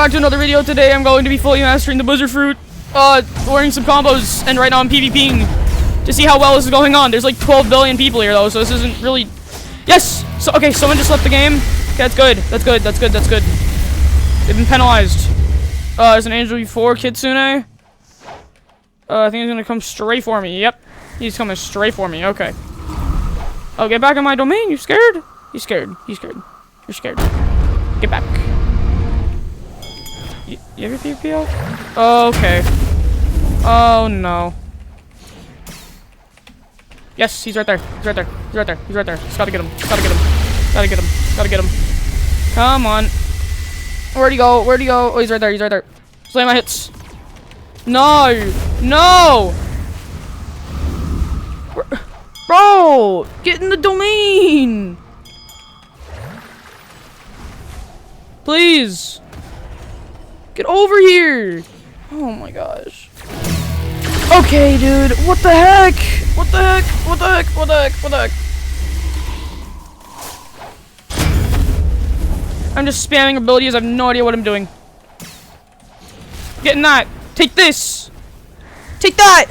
back to another video. Today I'm going to be fully mastering the blizzard fruit, learning some combos, and right now I'm PvPing to see how well this is going on. There's like 12 billion people here though, so this isn't really... Yes! So, okay, someone just left the game. Okay, that's good. That's good, that's good, that's good. They've been penalized. There's an Angel before Kitsune. I think he's gonna come straight for me. Yep. He's coming straight for me. Okay. Oh, get back in my domain. You scared? He's scared. He's scared. You're scared. Get back. You have your PvP off? Oh, okay. Oh, no. Yes, he's right there. He's right there. He's right there. He's right there. Just gotta get him. Just gotta get him. Gotta get him. Gotta get him. Come on. Where'd he go? Where'd he go? Oh, he's right there. He's right there. Slam my hits. No! No! Bro! Get in the domain! Please! Get over here! Oh my gosh. Okay, dude. What the heck? What the heck? What the heck? What the heck? What the heck? I'm just spamming abilities. I have no idea what I'm doing. Getting that. Take this. Take that.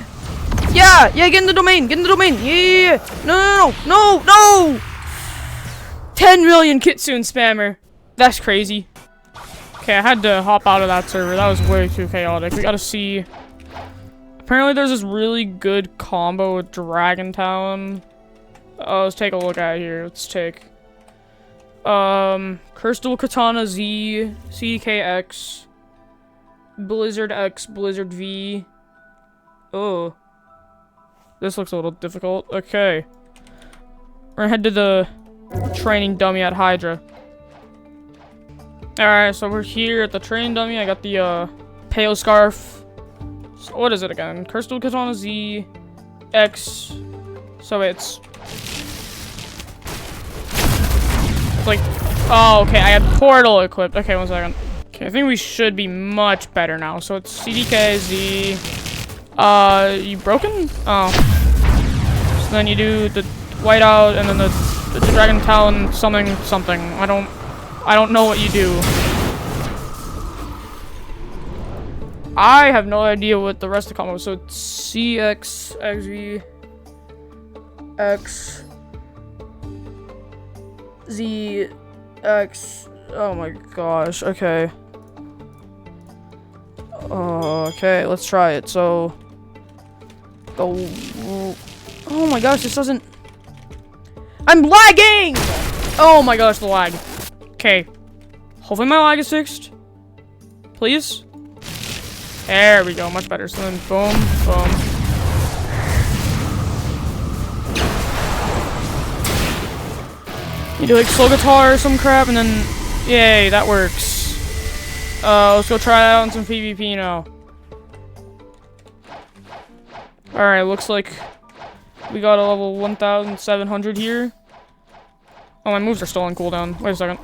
Yeah. Yeah, get in the domain. Get in the domain. Yeah. No, no, no, no, no. 10 million Kitsune spammer. That's crazy. Okay, I had to hop out of that server. That was way too chaotic. We gotta see. Apparently, there's this really good combo with Dragon Talon. Let's take a look at it here. Let's take. Crystal Katana Z, CDKX, Blizzard X, Blizzard V. Oh. This looks a little difficult. Okay. We're gonna head to the training dummy at Hydra. Alright, so we're here at the training dummy. I got the, Pale Scarf. So what is it again? Crystal Katana Z, X. So it's like, oh, okay, I had Portal equipped. Okay, 1 second. Okay, I think we should be much better now. So it's CDK, Z. You broken? Oh. So then you do the whiteout and then the Dragon Talon something. I don't know what you do. I have no idea what the rest of the combo. So it's CX, XV, X, Z, X. Oh my gosh. Okay. Okay, let's try it. So go. Oh my gosh, this doesn't. I'm lagging! Oh my gosh, the lag. Okay. Hopefully my lag is fixed. Please. There we go, much better. So then boom, boom. You do like slow guitar or some crap and then yay, that works. Let's go try that out on some PvP now. Alright, looks like we got a level 1700 here. Oh, my moves are still on cooldown. Wait a second.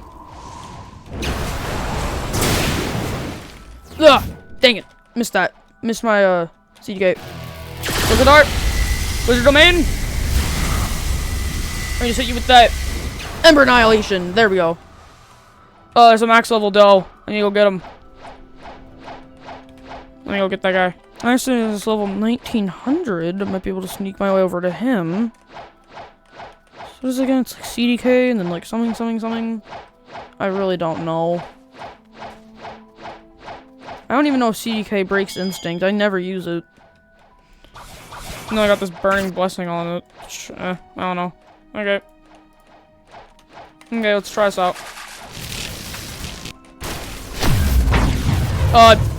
Ugh! Dang it. Missed that. Missed my, seed gate. Look at dart! Wizard domain! I'm gonna hit you with that Ember Annihilation. There we go. Oh, there's a max level Doe. I need to go get him. Let me go get that guy. Actually, this level 1900. I might be able to sneak my way over to him. So what is it again? It's like CDK and then like something. I really don't know. I don't even know if CDK breaks instinct. I never use it. And then I got this burning blessing on it. I don't know. Okay. Okay, let's try this out.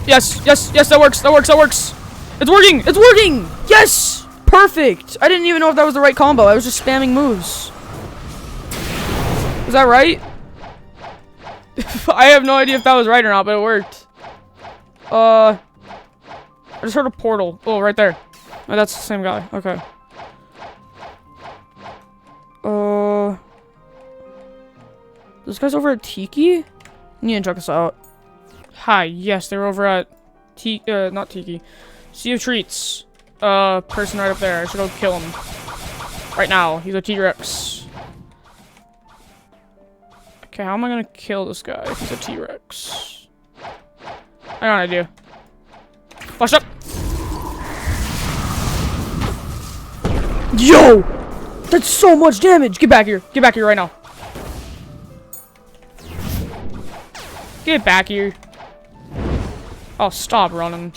Yes, that works. It's working! It's working! Yes! Perfect! I didn't even know if that was the right combo. I was just spamming moves. Was that right? I have no idea if that was right or not, but it worked. I just heard a portal. Oh, right there. Oh, that's the same guy. Okay. This guy's over at Tiki? Need to check this out. Hi, yes, they're over at not Tiki. Sea of Treats. Person right up there. I should go kill him. Right now. He's a T-Rex. Okay, how am I gonna kill this guy if he's a T-Rex? I got an idea. Flash up. Yo! That's so much damage! Get back here. Get back here right now. Get back here. Oh, stop running.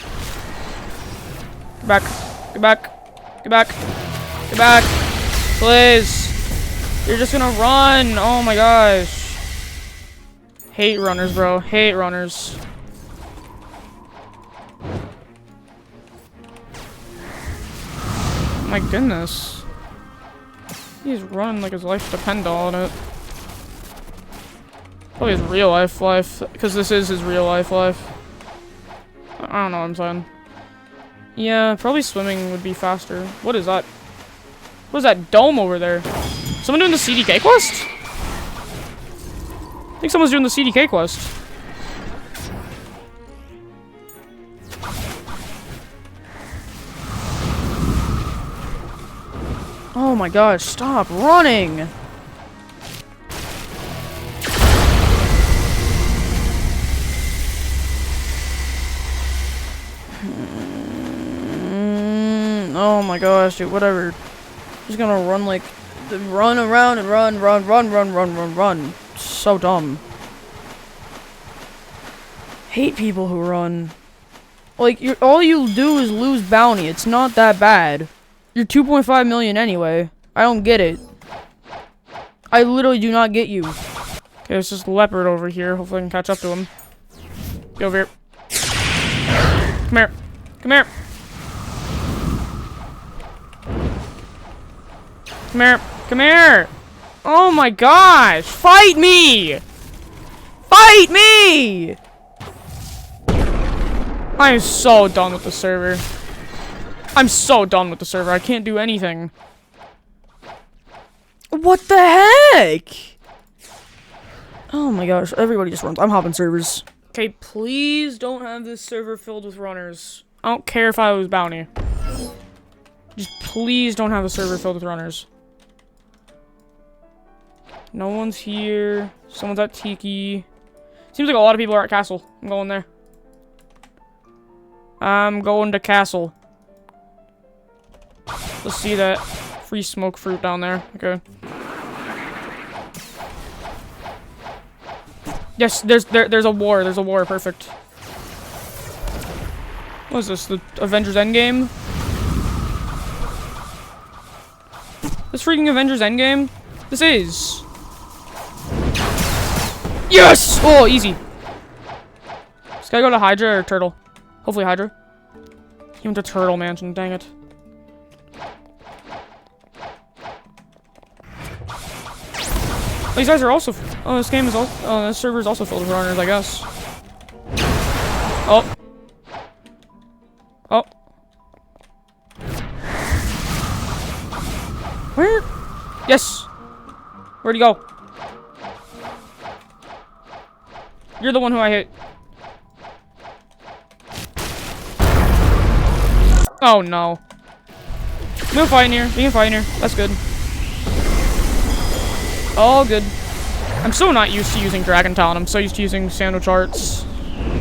Get back. Get back. Get back. Get back. Please. You're just gonna run. Oh my gosh. Hate runners, bro. Hate runners. My goodness. He's running like his life depends on it. Probably his real life, because this is his real life. I don't know what I'm saying. Yeah, probably swimming would be faster. What is that? What is that dome over there? Someone doing the CDK quest? I think someone's doing the CDK quest. Oh my gosh, stop running! Oh my gosh, dude, whatever. Just gonna run like... Run around and run. So dumb. Hate people who run. Like, all you do is lose bounty. It's not that bad. You're 2.5 million anyway. I don't get it. I literally do not get you. Okay, there's this leopard over here. Hopefully I can catch up to him. Get over here. Come here. Come here. Come here. Come here. Oh my gosh. Fight me. Fight me. I am so done with the server. I'm so done with the server. I can't do anything. What the heck? Oh my gosh. Everybody just runs. I'm hopping servers. Okay, please don't have this server filled with runners. I don't care if I lose bounty. Just please don't have the server filled with runners. No one's here. Someone's at Tiki. Seems like a lot of people are at Castle. I'm going there. I'm going to Castle. Let's see that free smoke fruit down there. Okay. Yes, there's a war. There's a war. Perfect. What is this? The Avengers Endgame? This freaking Avengers Endgame? This is. Yes! Oh, easy. This guy go to Hydra or Turtle? Hopefully Hydra. He went to Turtle Mansion. Dang it. These guys are also. Oh, this game is also. Oh, this server is also filled with runners, I guess. Oh. Oh. Where? Yes. Where'd he go? You're the one who I hit. Oh no. We can fight in here. We can fight in here. That's good. All good. I'm so not used to using Dragon Talon. I'm so used to using Sandwich Arts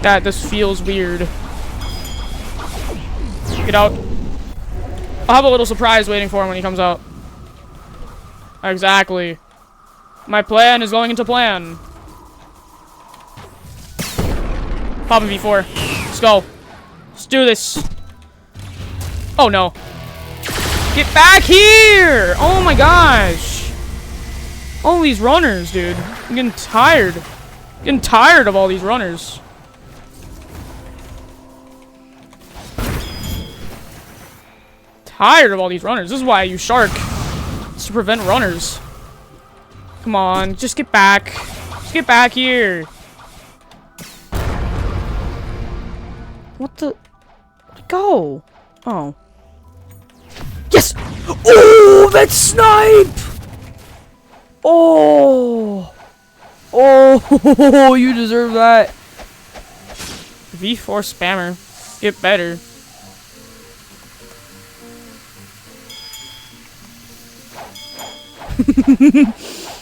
that this feels weird. Get out. I'll have a little surprise waiting for him when he comes out. Exactly. My plan is going into plan. Pop him V4. Let's go. Let's do this. Oh no. Get back here! Oh my gosh. All these runners, dude. I'm getting tired. Getting tired of all these runners. Tired of all these runners. This is why I use Shark. It's to prevent runners. Come on, just get back. Just get back here. What the? Where'd it go? Oh. Yes! Oh, that snipe! Oh! Oh, you deserve that. V4 spammer. Get better.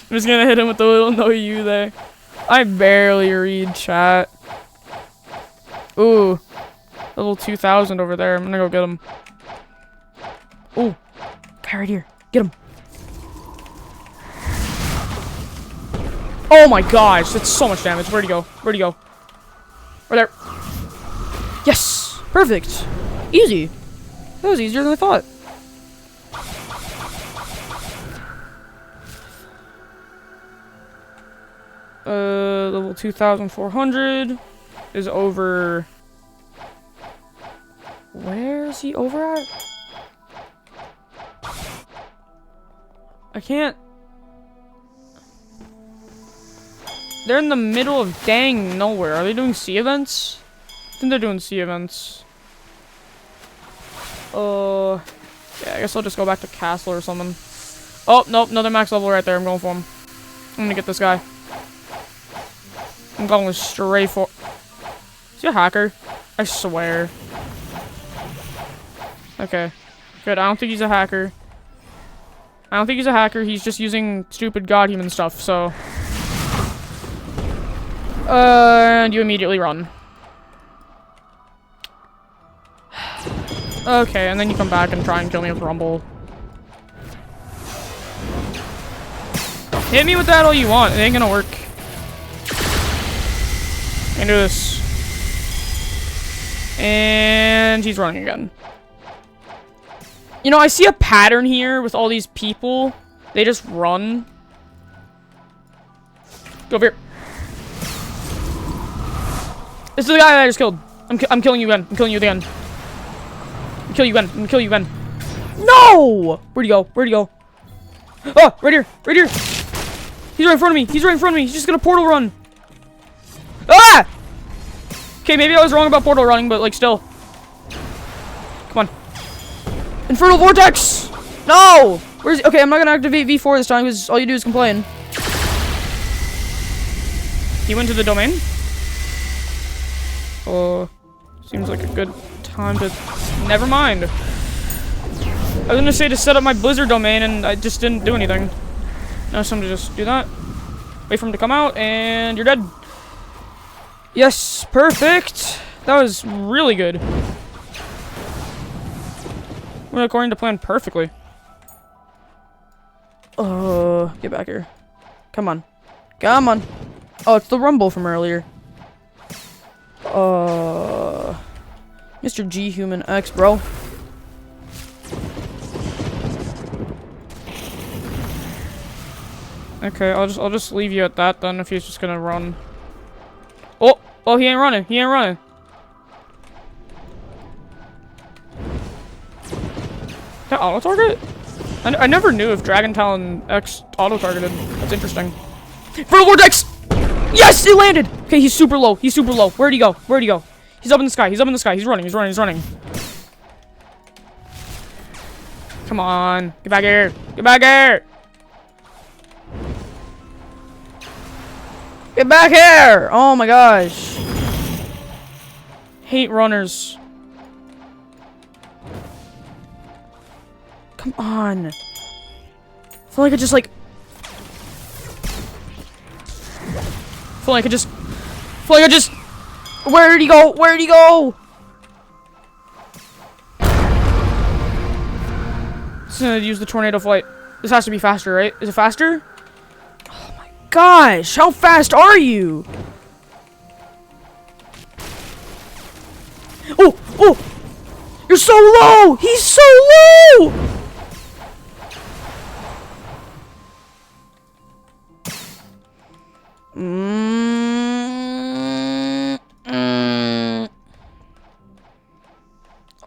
I'm just gonna hit him with the little no you there. I barely read chat. Ooh. Level 2000 over there. I'm gonna go get him. Ooh. Guy right here. Get him. Oh my gosh. That's so much damage. Where'd he go? Where'd he go? Right there. Yes. Perfect. Easy. That was easier than I thought. Level 2400 is over. Where is he over at? I can't. They're in the middle of dang nowhere. Are they doing sea events? I think they're doing sea events. Yeah, I guess I'll just go back to castle or something. Oh, nope, another max level right there. I'm going for him. I'm gonna get this guy. I'm going straight for... Is he a hacker? I swear. Okay. Good, I don't think he's a hacker. I don't think he's a hacker. He's just using stupid god-human stuff, so... and you immediately run. Okay, and then you come back and try and kill me with Rumble. Hit me with that all you want. It ain't gonna work. I can do this. And he's running again. You know, I see a pattern here with all these people. They just run. Go over here. This is the guy that I just killed. I'm killing you again. I'm killing you again. I'm kill you again. I'm gonna kill you again. No! Where'd he go? Where'd he go? Oh, right here. Right here. He's right in front of me. He's right in front of me. He's just gonna portal run. Ah! Okay, maybe I was wrong about portal running, but like still. Come on. Infernal Vortex! No! Where's he? Okay, I'm not gonna activate V4 this time because all you do is complain. He went to the domain? Oh, seems like a good time to... Never mind. I was gonna say to set up my Blizzard domain and I just didn't do anything. Now it's time to just do that. Wait for him to come out and you're dead. Yes, perfect. That was really good. Went according to plan perfectly. Get back here. Come on. Come on. Oh, it's the Rumble from earlier. Mr. G Human X, bro. Okay, I'll just leave you at that then if he's just gonna run. Oh, he ain't running. He ain't running. That auto target? I never knew if Dragon Talon X auto targeted. That's interesting. Infernal Vortex! Yes, it landed. Okay, he's super low. He's super low. Where'd he go? Where'd he go? He's up in the sky. He's up in the sky. He's running. He's running. He's running. Come on. Get back here. Get back here. Get back here. Oh my gosh. Hate runners. Come on. I feel like I just like... Where'd he go? Where'd he go? Just gonna use the tornado flight. This has to be faster, right? Is it faster? Oh my gosh, how fast are you? Oh! You're so low! He's so low!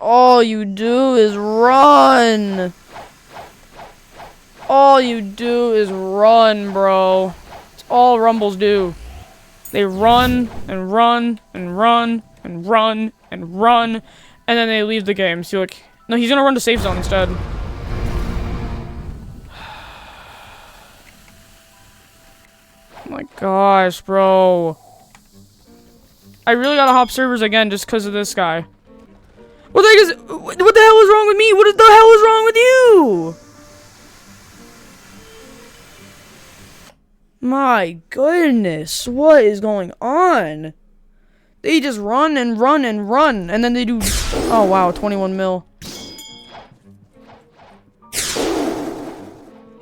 All you do is run. All you do is run, bro. That's all Rumbles do. They run and run and run and run and run, and then they leave the game. So like, no, he's gonna run to safe zone instead. Oh my gosh, bro. I really gotta hop servers again just because of this guy. What the hell is wrong with me? What the hell is wrong with you? My goodness, what is going on? They just run and run and run, and then they do. Oh wow, 21 mil.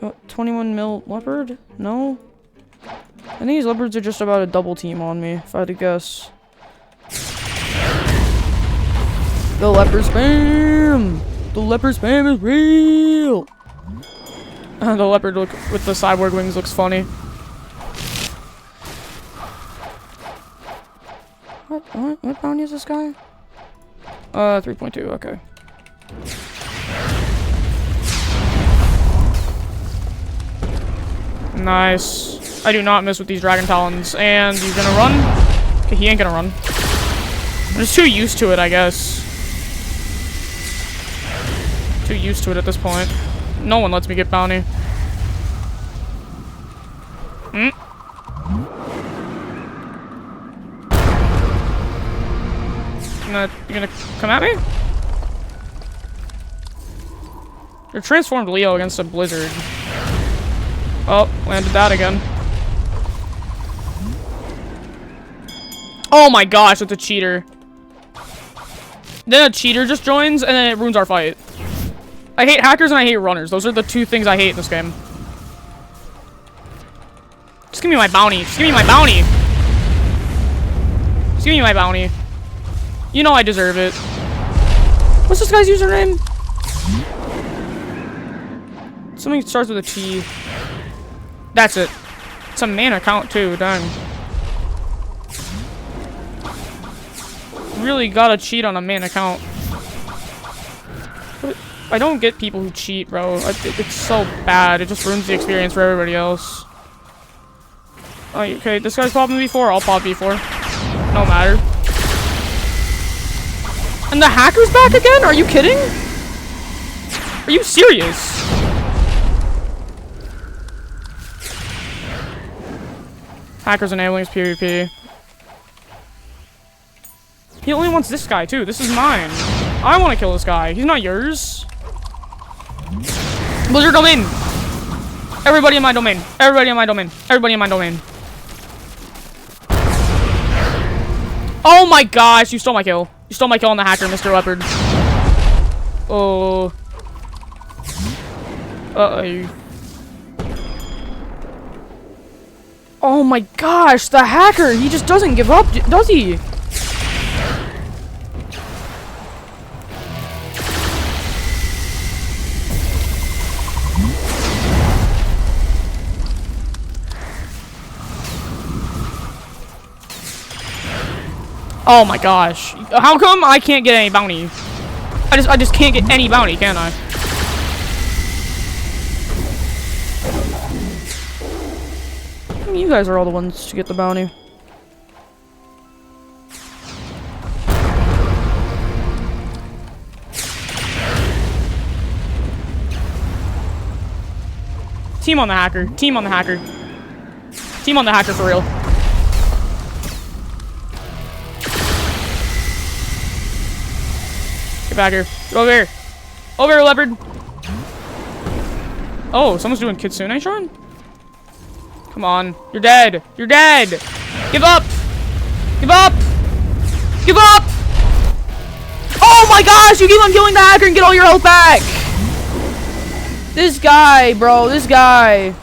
What, 21 mil leopard? No. I think these leopards are just about a double team on me, if I had to guess. The leopard spam! The leopard spam is real! The leopard look with the cyborg wings looks funny. What bounty is this guy? 3.2, okay. Nice. I do not miss with these dragon talons. And he's gonna run? Okay, he ain't gonna run. I'm just too used to it, I guess. Too used to it at this point. No one lets me get bounty. Hmm? You gonna come at me? You're transformed Leo against a blizzard. Oh, landed that again. Oh my gosh, it's a cheater. Then a cheater just joins and then it ruins our fight. I hate hackers and I hate runners. Those are the two things I hate in this game. Just give me my bounty. Just give me my bounty. Just give me my bounty. You know I deserve it. What's this guy's username? Something starts with a T. That's it. It's a main account too, dang. Really gotta cheat on a main account. I don't get people who cheat, bro. It's so bad. It just ruins the experience for everybody else. Oh, okay, this guy's popping B4. I'll pop B4. No matter. And the hacker's back again? Are you kidding? Are you serious? Hacker's enabling his PvP. He only wants this guy, too. This is mine. I want to kill this guy. He's not yours. Blizzard domain. Everybody in my domain. Everybody in my domain. Everybody in my domain. Oh my gosh, you stole my kill. You stole my kill on the hacker, Mr. Leopard. Oh. Uh-oh. Oh my gosh, the hacker! He just doesn't give up, does he? Oh my gosh. How come I can't get any bounty? I just can't get any bounty, can I? You guys are all the ones to get the bounty. Team on the hacker. Team on the hacker. Team on the hacker for real. Get back here. Get over here. Over here, leopard. Oh, someone's doing Kitsune Shrine? Come on. You're dead. You're dead. Give up. Give up. Give up. Oh my gosh, you keep on killing the hacker and get all your health back. This guy, bro. This guy.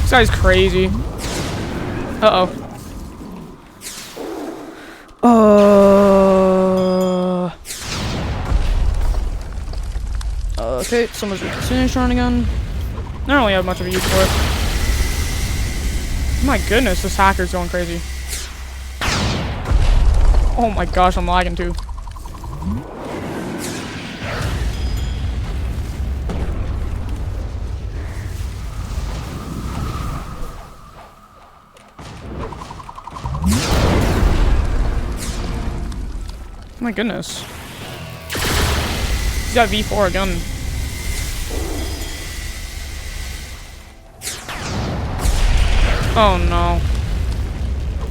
This guy's crazy. Uh-oh. Okay, someone's Kitsune Shrine again. I don't really have much of a use for it. My goodness, this hacker's going crazy. Oh my gosh, I'm lagging too. My goodness. He's got V4 again. Oh no.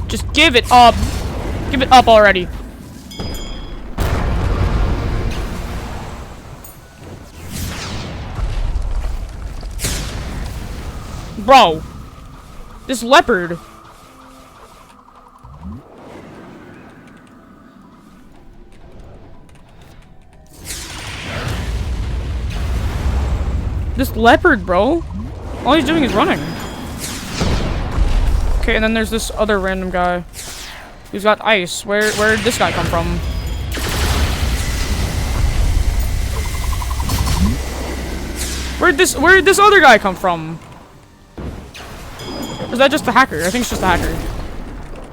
Just give it up. Give it up already. Bro. This leopard. This leopard, bro. All he's doing is running. Okay, and then there's this other random guy who's got ice. Where'd this guy come from? Where'd this other guy come from? Is that just a hacker? I think it's just a hacker.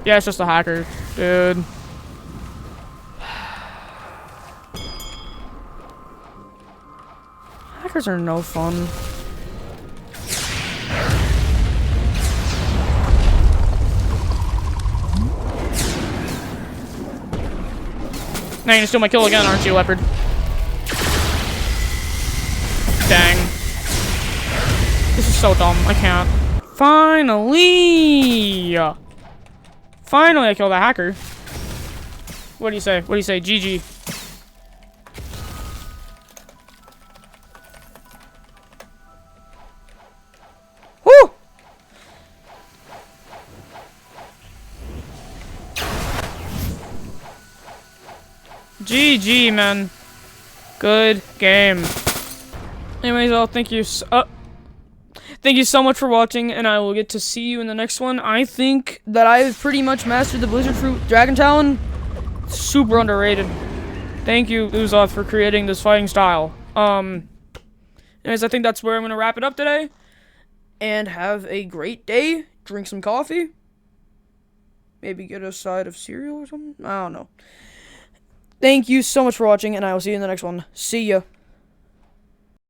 Yeah, it's just a hacker, dude. Hackers are no fun. Now you're gonna steal my kill again, aren't you, leopard? Dang. This is so dumb. I can't. Finally! Finally, I killed a hacker. What do you say? What do you say? GG. Woo! GG, man. Good game. Anyways, thank you so much for watching, and I will get to see you in the next one. I think that I've pretty much mastered the Blizzard Fruit Dragon Talon. Super underrated. Thank you, Uzoth, for creating this fighting style. Anyways, I think that's where I'm going to wrap it up today. And have a great day. Drink some coffee. Maybe get a side of cereal or something. I don't know. Thank you so much for watching, and I will see you in the next one. See ya.